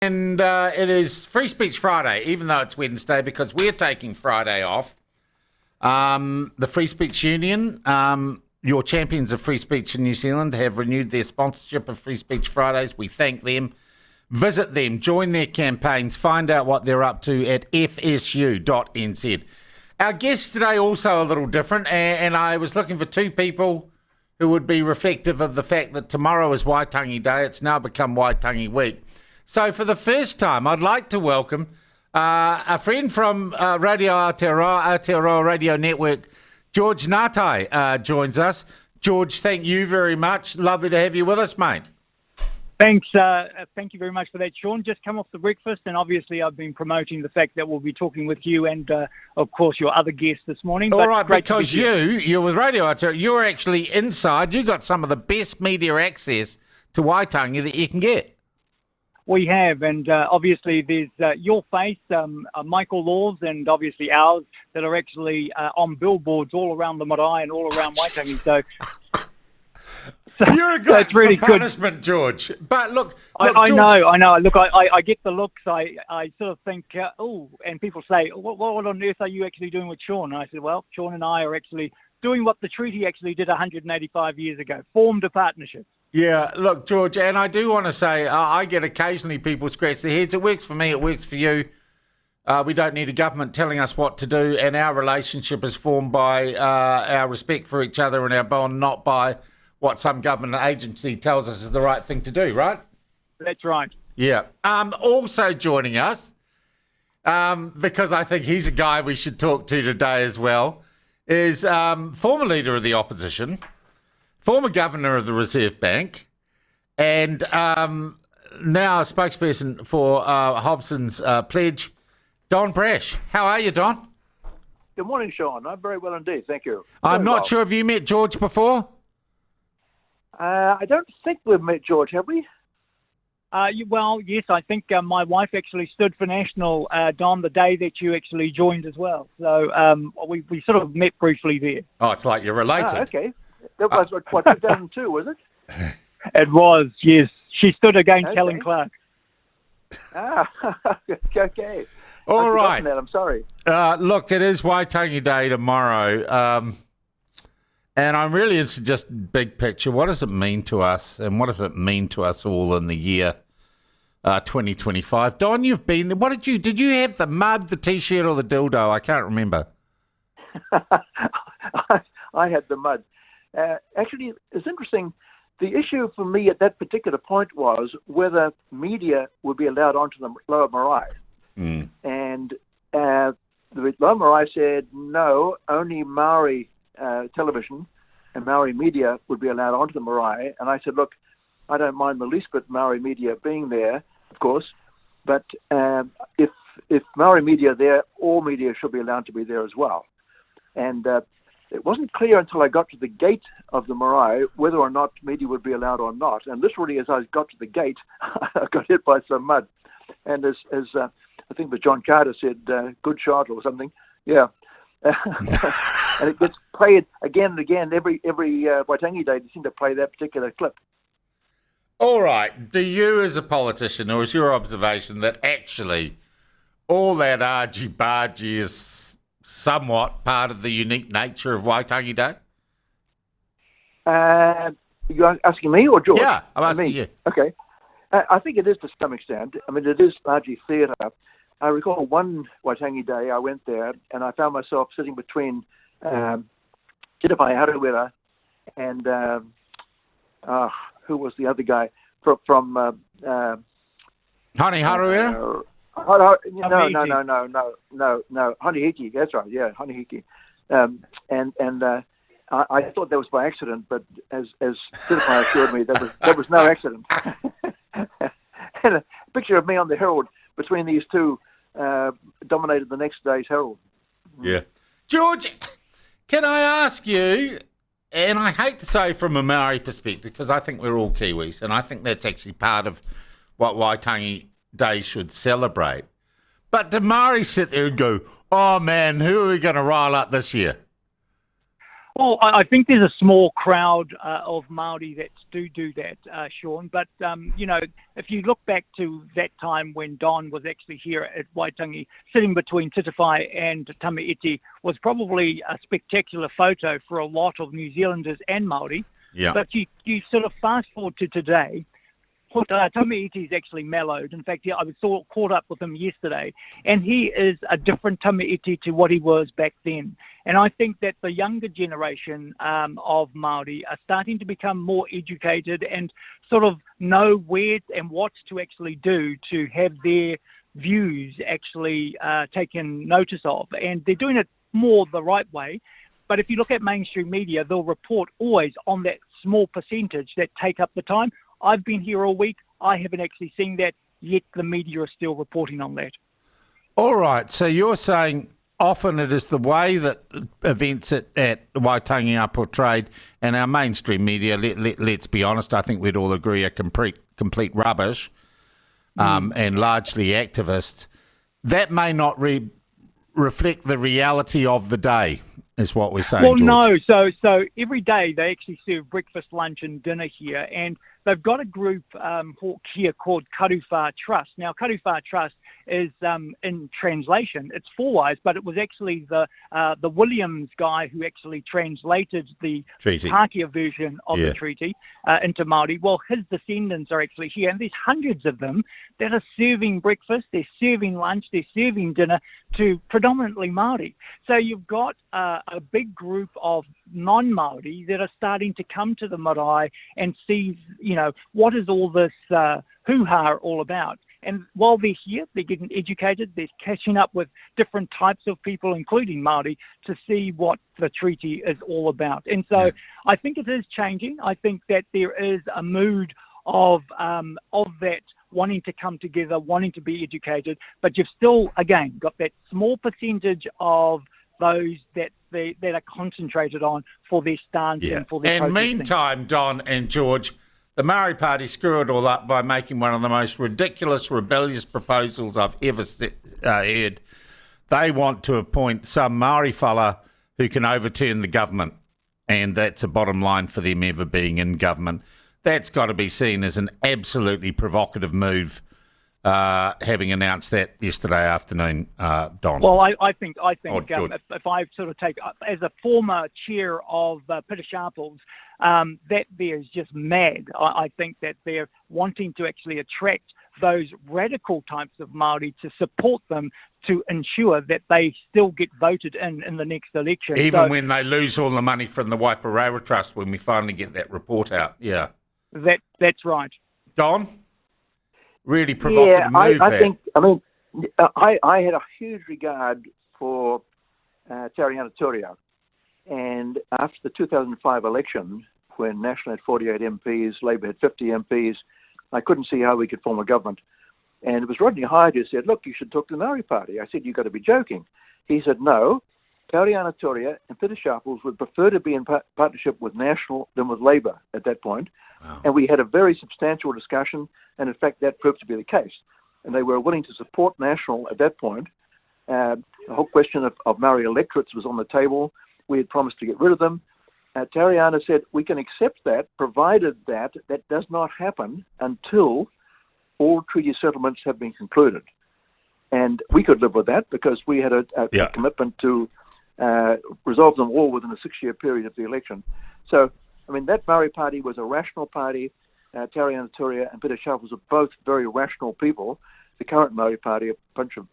And it is Free Speech Friday, even though it's Wednesday, because we're taking Friday off. The Free Speech Union, your champions of free speech in New Zealand, have renewed their sponsorship of Free Speech Fridays. We thank them. Visit them, join their campaigns, find out what they're up to at fsu.nz. Our guest today also a little different, and I was looking for two people who would be reflective of the fact that tomorrow is Waitangi Day. It's now become Waitangi Week. So for the first time, I'd like to welcome a friend from Radio Aotearoa Radio Network, George Ngati, joins us. George, thank you very much. Lovely to have you with us, mate. Thanks. Thank you very much for that, Sean. Just come off the breakfast, and obviously I've been promoting the fact that we'll be talking with you and, of course, your other guests this morning. All right, because you're with Radio Aotearoa, you're actually inside. You got some of the best media access to Waitangi that you can get. We have, and obviously there's your face, Michael Law's, and obviously ours that are actually on billboards all around the marae and all around Waitangi. So you're a good really punishment, good. George. But look I George, know. Look, I get the looks. I sort of think, and people say, what on earth are you actually doing with Sean? And I said, well, Sean and I are actually doing what the treaty actually did 185 years ago, formed a partnership. Yeah, look, George, and I do want to say I get occasionally people scratch their heads. It works for me, it works for you. We don't need a government telling us what to do, and our relationship is formed by our respect for each other and our bond, not by what some government agency tells us is the right thing to do, right? That's right. Yeah. Also joining us, because I think he's a guy we should talk to today as well, is former leader of the opposition, former governor of the Reserve Bank, and now a spokesperson for Hobson's Pledge, Don Brash. How are you, Don? Good morning, Sean. I'm very well indeed, thank you. I'm not sure, have you met George before? I don't think we've met George, have we? Well, yes, I think my wife actually stood for National, Don, the day that you actually joined as well. So we sort of met briefly there. Oh, it's like you're related. Okay. That was, what 2002, was it? It was, yes. She stood against Helen Clark. Okay. All right. That. I'm sorry. Look, it is Waitangi Day tomorrow. And I'm really interested, just big picture, what does it mean to us, and what does it mean to us all in the year 2025? Don, you've been there. What did you have the mud, the T-shirt, or the dildo? I can't remember. I had the mud. Actually, it's interesting. The issue for me at that particular point was whether media would be allowed onto the Lower Marae. Mm. And the Lower Marae said, no, only Maori television and Maori media would be allowed onto the marae. And I said, look, I don't mind the least bit Maori media being there, of course, but if Maori media are there, all media should be allowed to be there as well. And it wasn't clear until I got to the gate of the marae whether or not media would be allowed or not. And literally, as I got to the gate, I got hit by some mud. And as I think it was John Carter said, good shot or something. Yeah. And it gets played again and again every Waitangi Day. They seem to play that particular clip. All right. Do you, as a politician, or is your observation that actually all that argy-bargy is somewhat part of the unique nature of Waitangi Day? You're asking me or George? Yeah, I'm asking you. Okay. I think it is to some extent. I mean, it is largely theatre. I recall one Waitangi Day I went there and I found myself sitting between Tirapai Harawira and who was the other guy from Honey Harawira? No. Honeyhiki, that's right, yeah, Honeyhiki. I thought that was by accident, but as Tirapai assured me, that was no accident. And a picture of me on the Herald between these two dominated the next day's Herald. Yeah. George, can I ask you, and I hate to say from a Maori perspective, because I think we're all Kiwis, and I think that's actually part of what Waitangi Day should celebrate. But do Maori sit there and go, oh man, who are we going to rile up this year? Well, I think there's a small crowd of Māori that do that, Sean. But, if you look back to that time when Don was actually here at Waitangi, sitting between Titawhai and Tamaiti, was probably a spectacular photo for a lot of New Zealanders and Māori. Yeah. But you sort of fast forward to today, Tamaiti's actually mellowed. In fact, I was caught up with him yesterday, and he is a different Tamaiti to what he was back then. And I think that the younger generation of Māori are starting to become more educated and sort of know where and what to actually do to have their views actually taken notice of. And they're doing it more the right way. But if you look at mainstream media, they'll report always on that small percentage that take up the time. I've been here all week. I haven't actually seen that, yet the media are still reporting on that. All right. So you're saying often it is the way that events at Waitangi are portrayed, and our mainstream media, let's be honest, I think we'd all agree, are complete rubbish and largely activist. That may not reflect the reality of the day, is what we're saying, Well, George. no. So every day they actually serve breakfast, lunch and dinner here, and they've got a group here called Karuwha Trust. Now, Karuwha Trust is, in translation, it's four eyes, but it was actually the Williams guy who actually translated the Treaty. Pākehā version of the treaty into Māori. Well, his descendants are actually here, and there's hundreds of them that are serving breakfast, they're serving lunch, they're serving dinner to predominantly Māori. So you've got a big group of non-Māori that are starting to come to the marae and see, what is all this hoo-ha all about. And while they're here, they're getting educated, they're catching up with different types of people, including Māori, to see what the treaty is all about. And so I think it is changing. I think that there is a mood of that wanting to come together, wanting to be educated, but you've still, again, got that small percentage of those that are concentrated on for their stance and for their And protesting. meantime, Don and George, the Maori Party screw it all up by making one of the most ridiculous, rebellious proposals I've ever heard. They want to appoint some Maori fella who can overturn the government, and that's a bottom line for them ever being in government. That's got to be seen as an absolutely provocative move, having announced that yesterday afternoon, Don. Well, I think George. if I sort of take, as a former chair of Peter Sharples, that there is just mad. I think that they're wanting to actually attract those radical types of Māori to support them to ensure that they still get voted in the next election. Even when they lose all the money from the Waiparara Trust when we finally get that report out. Yeah. That's right. Don? Really provocative move I there. think, I had a huge regard for Tariana Turia. And after the 2005 election, when National had 48 MPs, Labour had 50 MPs, I couldn't see how we could form a government. And it was Rodney Hyde who said, look, you should talk to the Maori Party. I said, you've got to be joking. He said, no, Tariana Turia and Peter Sharples would prefer to be in partnership with National than with Labour at that point. Wow. And we had a very substantial discussion, and in fact, that proved to be the case. And they were willing to support National at that point. The whole question of Maori electorates was on the table. We had promised to get rid of them. Tariana said, we can accept that, provided that does not happen until all treaty settlements have been concluded. And we could live with that because we had a commitment to resolve them all within a 6-year period of the election. So, that Maori Party was a rational party. Tariana Turia and Peter Sharples are both very rational people. The current Maori Party, a bunch of,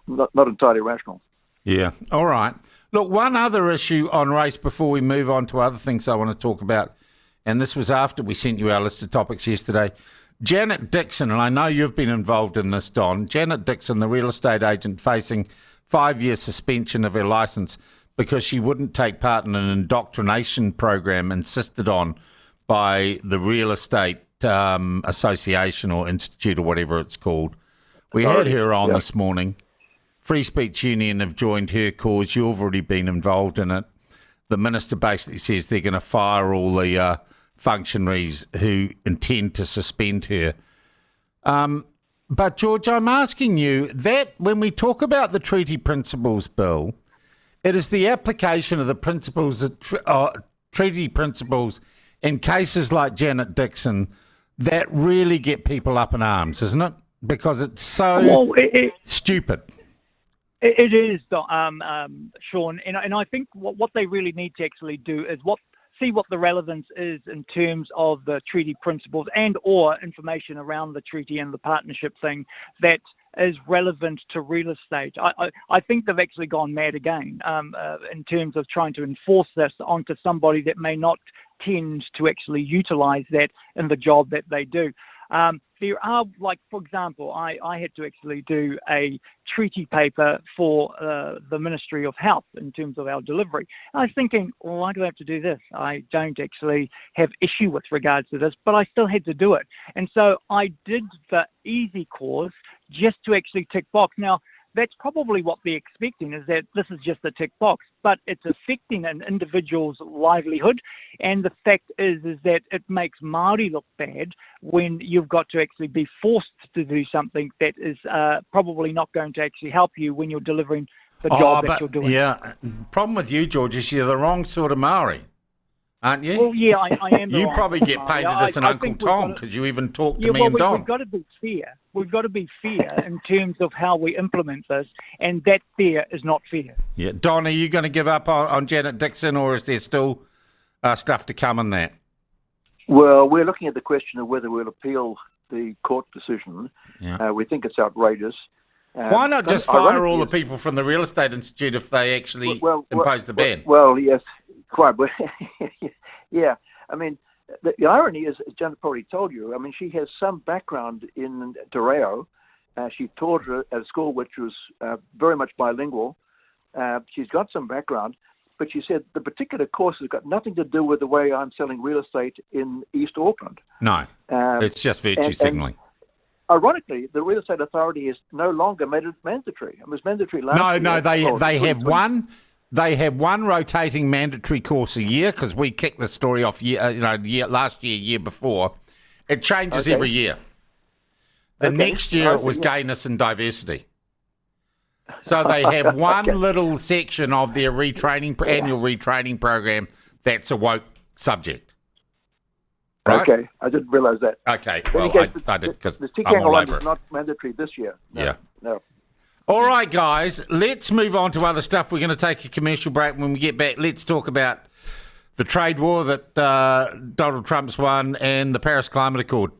not entirely rational. Yeah, all right. Look, one other issue on race before we move on to other things I want to talk about, and this was after we sent you our list of topics yesterday. Janet Dickson, and I know you've been involved in this, Don. Janet Dickson, the real estate agent, facing 5-year suspension of her licence because she wouldn't take part in an indoctrination program insisted on by the Real Estate Association or Institute or whatever it's called. We had her on this morning. Free Speech Union have joined her cause. You've already been involved in it. The minister basically says they're going to fire all the functionaries who intend to suspend her. But, George, I'm asking you that when we talk about the treaty principles bill, It is the application of the principles, treaty principles, in cases like Janet Dickson that really get people up in arms, isn't it? Because it's so stupid. It is, Sean, and I think what they really need to actually do is see what the relevance is in terms of the treaty principles and or information around the treaty and the partnership thing that is relevant to real estate. I think they've actually gone mad again in terms of trying to enforce this onto somebody that may not tend to actually utilise that in the job that they do. There are, like, for example, I had to actually do a treaty paper for the Ministry of Health in terms of our delivery. I was thinking, why do I have to do this? I don't actually have issue with regards to this, but I still had to do it. And so I did the easy course just to actually tick box. Now, that's probably what they're expecting, is that this is just a tick box, but it's affecting an individual's livelihood. And the fact is that it makes Māori look bad when you've got to actually be forced to do something that is probably not going to actually help you when you're delivering the job that you're doing. Yeah, problem with you, George, is you're the wrong sort of Māori, aren't you? Well, yeah, I am. You probably get painted as an Uncle Tom because you even talk to me and Don. We've got to be fair. We've got to be fair in terms of how we implement this, and that fair is not fair. Yeah, Don, are you going to give up on Janet Dickson, or is there still stuff to come in that? Well, we're looking at the question of whether we'll appeal the court decision. Yeah. We think it's outrageous. Why not just fire all the people from the Real Estate Institute if they actually impose the ban? Well, yes, quite. Yeah, I mean, the irony is, as Janet probably told you, I mean, she has some background in Te Reo. She taught at a school which was very much bilingual. She's got some background, but she said the particular course has got nothing to do with the way I'm selling real estate in East Auckland. No, it's just virtue signalling. Ironically, the Real Estate Authority has no longer made it mandatory. It was mandatory last year. No, they have one. They have one rotating mandatory course a year because we kicked the story off last year before. It changes every year. The next year it was gayness and diversity. So they have one little section of their annual retraining program that's a woke subject. Right? Okay, I didn't realise that. Okay, well, I did because the I'm all over is it. not mandatory this year. No. All right, guys, let's move on to other stuff. We're going to take a commercial break. When we get back, let's talk about the trade war that Donald Trump's won and the Paris Climate Accord.